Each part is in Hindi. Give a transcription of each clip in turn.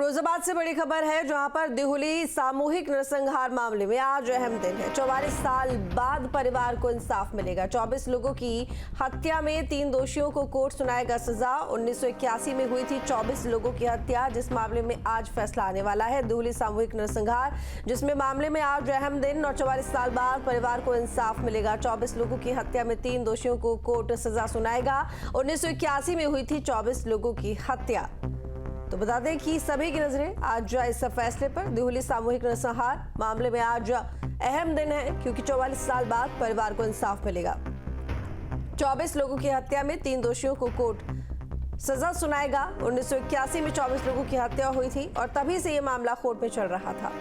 फिरोजाबाद से बड़ी खबर है, जहां पर दिहुली सामूहिक नरसंहार मामले में आज अहम दिन है। 44 साल बाद परिवार को इंसाफ मिलेगा। 24 लोगों की हत्या में 3 दोषियों को कोर्ट सुनाएगा सजा। 1981 में हुई थी 24 लोगों की हत्या, जिस मामले में आज फैसला आने वाला है। दिहुली सामूहिक नरसंहार, जिसमें मामले में आज अहम दिन और 44 साल बाद परिवार को इंसाफ मिलेगा। 24 लोगों की हत्या में 3 दोषियों को कोर्ट सजा सुनाएगा। 1981 में हुई थी 24 लोगों की हत्या। तो बता दें कि सभी की नजरें आज इस फैसले पर। दिहुली सामूहिक नरसंहार मामले में आज अहम दिन है, क्योंकि 44 साल बाद परिवार को इंसाफ मिलेगा। 24 लोगों की हत्या में 3 दोषियों को कोर्ट सजा सुनाएगा। 1981 में 24 लोगों की हत्या हुई थी और तभी से ये मामला कोर्ट में चल रहा था।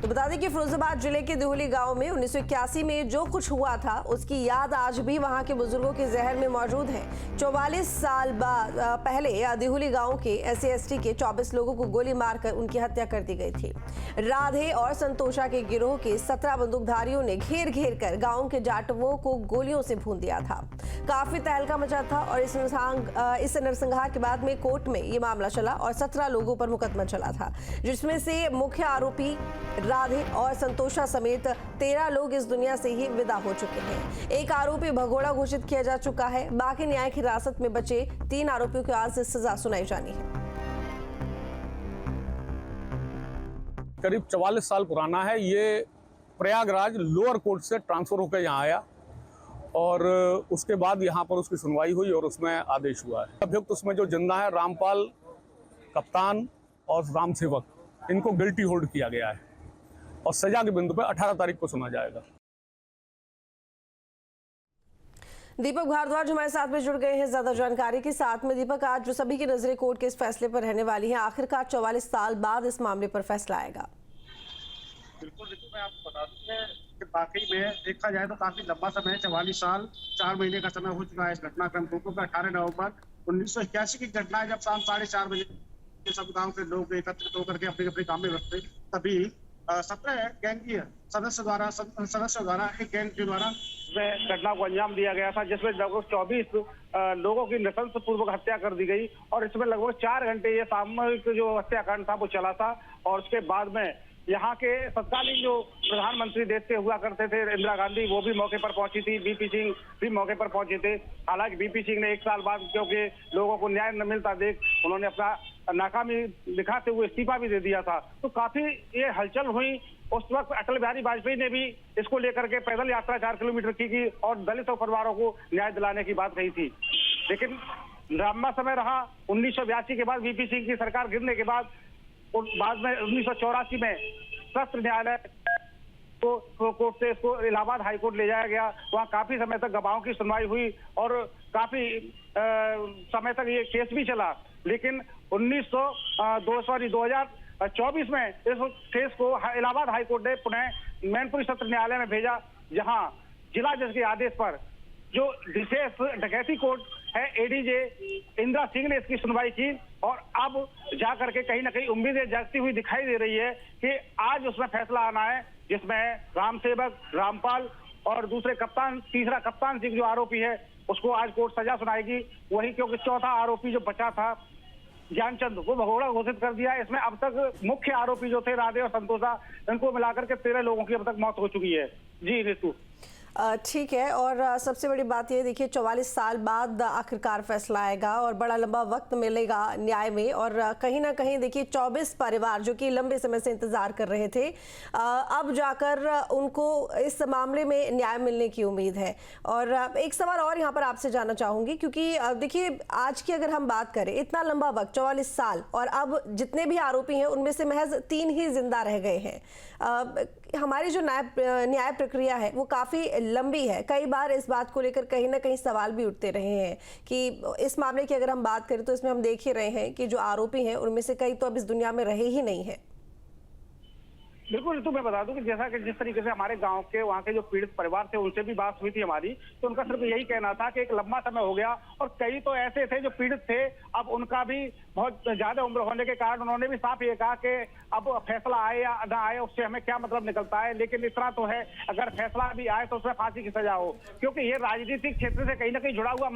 तो बता दें कि फिरोजाबाद जिले के दिहुली गांव में 1981 में जो कुछ हुआ था, उसकी याद आज भी वहां के बुजुर्गों के जहन में मौजूद है। 44 साल बाद पहले दिहुली गांव के SC/ST के 24 लोगों को गोली मारकर उनकी हत्या कर दी गई थी। राधे और संतोषा के गिरोह के 17 बंदूकधारियों ने घेर घेर कर गाँव के जाटवों को गोलियों से भून दिया था। काफी तहलका मचा था और इस नरसंहार के बाद में कोर्ट में ये मामला चला और 17 लोगों पर मुकदमा चला था, जिसमें से मुख्य आरोपी राधे और संतोषा समेत 13 लोग इस दुनिया से ही विदा हो चुके हैं। एक आरोपी भगोड़ा घोषित किया जा चुका है। बाकी न्यायिक हिरासत में बचे 3 आरोपियों को आज सजा सुनाई जानी है। करीब 44 साल पुराना है। ये प्रयागराज लोअर कोर्ट से ट्रांसफर होकर यहाँ आया और उसके बाद यहाँ पर उसकी सुनवाई हुई और उसमें आदेश हुआ है। अभियुक्त उसमें जो जिंदा है, रामपाल, कप्तान और राम सेवक, इनको गिल्टी होल्ड किया गया है और सजा के बिंदु पर 18 तारीख को सुना जाएगा। दीपक भारद्वाज हमारे साथ में जुड़ गए हैं ज्यादा जानकारी के साथ में। दीपक, आज जो सभी की नजरें कोर्ट के इस फैसले पर रहने वाली हैं, आखिरकार 44 साल बाद इस मामले पर फैसला आएगा। बिल्कुल, मैं आपको बता दूं कि वाकई में देखा जाए तो काफी लंबा समय है। 44 साल 4 महीने का समय हो चुका है इस घटनाक्रम को। 18 नवंबर 1981 की घटना है, जब शाम 4:30 बजे सब गांव के लोग एकत्रित होकर के अपने अपने काम में व्यस्त थे। तभी 17 गैंग सदस्य द्वारा एक गैंग के द्वारा घटना को अंजाम दिया गया था, जिसमें लगभग 24 लोगों की नृशंसपूर्वक हत्या कर दी गई और इसमें लगभग 4 घंटे ये सामूहिक जो हत्याकांड था वो चला था। और उसके बाद में यहाँ के तत्कालीन जो प्रधानमंत्री देश के हुआ करते थे, इंदिरा गांधी, वो भी मौके पर पहुंची थी। BP सिंह भी मौके पर पहुंचे थे। हालांकि BP सिंह ने 1 साल बाद, क्योंकि लोगों को न्याय न मिलता देख, उन्होंने अपना नाकामी दिखाते हुए इस्तीफा भी दे दिया था। तो काफी ये हलचल हुई। उस वक्त अटल बिहारी वाजपेयी ने भी इसको लेकर के पैदल यात्रा 4 किलोमीटर की और दलित परिवारों को न्याय दिलाने की बात कही थी। लेकिन लंबा समय रहा। 1982 के बाद BP सिंह की सरकार गिरने के बाद में 1984 में सत्र न्यायालय को कोर्ट से इसको इलाहाबाद हाईकोर्ट ले जाया गया। वहाँ काफी समय तक गवाहों की सुनवाई हुई और काफी समय तक ये केस भी चला। लेकिन 2024 में इस केस को इलाहाबाद हाईकोर्ट ने पुनः मैनपुरी सत्र न्यायालय में भेजा, जहां जिला जज के आदेश पर जो विशेष डकैती कोर्ट है, ADJ इंदिरा सिंह ने इसकी सुनवाई की और अब जाकर के कहीं ना कहीं उम्मीदें जागती हुई दिखाई दे रही है कि आज उसमें फैसला आना है, जिसमें राम सेवक, रामपाल और दूसरे कप्तान, तीसरा कप्तान सिंह जो आरोपी है, उसको आज कोर्ट सजा सुनाएगी। वही क्योंकि चौथा आरोपी जो बचा था ज्ञानचंद, वो भगोड़ा घोषित कर दिया। इसमें अब तक मुख्य आरोपी जो थे राधे और संतोषा, इनको मिलाकर के 13 लोगों की अब तक मौत हो चुकी है। जी ऋतु, ठीक है। और सबसे बड़ी बात ये देखिए, 44 साल बाद आखिरकार फैसला आएगा और बड़ा लंबा वक्त मिलेगा न्याय में। और कहीं ना कहीं देखिए 24 परिवार जो कि लंबे समय से इंतजार कर रहे थे, अब जाकर उनको इस मामले में न्याय मिलने की उम्मीद है। और एक सवाल और यहाँ पर आपसे जानना चाहूँगी, क्योंकि देखिए आज की अगर हम बात करें, इतना लंबा वक्त 44 साल और अब जितने भी आरोपी हैं उनमें से महज 3 ही जिंदा रह गए हैं। हमारी जो न्याय प्रक्रिया है वो काफ़ी लंबी है। कई बार इस बात को लेकर कहीं ना कहीं सवाल भी उठते रहे हैं कि इस मामले की अगर हम बात करें तो इसमें हम देख ही रहे हैं कि जो आरोपी हैं उनमें से कई तो अब इस दुनिया में रहे ही नहीं हैं। बिल्कुल, तो मैं बता दूं कि जैसा कि जिस तरीके से हमारे गांव के वहाँ के जो पीड़ित परिवार थे उनसे भी बात हुई थी हमारी, तो उनका सिर्फ यही कहना था कि एक लंबा समय हो गया और कई तो ऐसे थे जो पीड़ित थे, अब उनका भी बहुत ज्यादा उम्र होने के कारण उन्होंने भी साफ ये कहा कि अब फैसला आए या ना आए उससे हमें क्या मतलब निकलता है, लेकिन इतना तो है अगर फैसला भी आए तो उसमें फांसी की सजा हो, क्योंकि ये राजनीतिक क्षेत्र से कहीं ना कहीं जुड़ा हुआ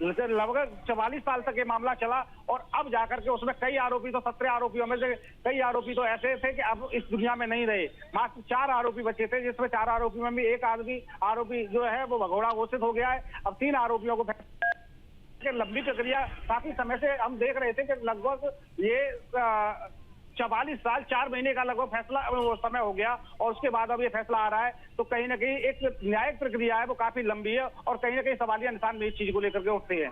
लगभग 44 साल तक ये मामला चला और अब जाकर के उसमें कई आरोपी, तो 17 आरोपियों में से कई आरोपी तो ऐसे थे कि अब इस दुनिया में नहीं रहे। मात्र 4 आरोपी बचे थे, जिसमें 4 आरोपी में भी एक आरोपी जो है वो भगोड़ा घोषित हो गया है। अब 3 आरोपियों को लंबी प्रक्रिया काफी समय से हम देख रहे थे कि लगभग ये 44 साल 4 महीने का लगभग फैसला समय हो गया और उसके बाद अब ये फैसला आ रहा है। तो कहीं ना कहीं एक न्यायिक प्रक्रिया है वो काफी लंबी है और कहीं ना कहीं सवालिया निशान भी इस चीज को लेकर के उठते हैं।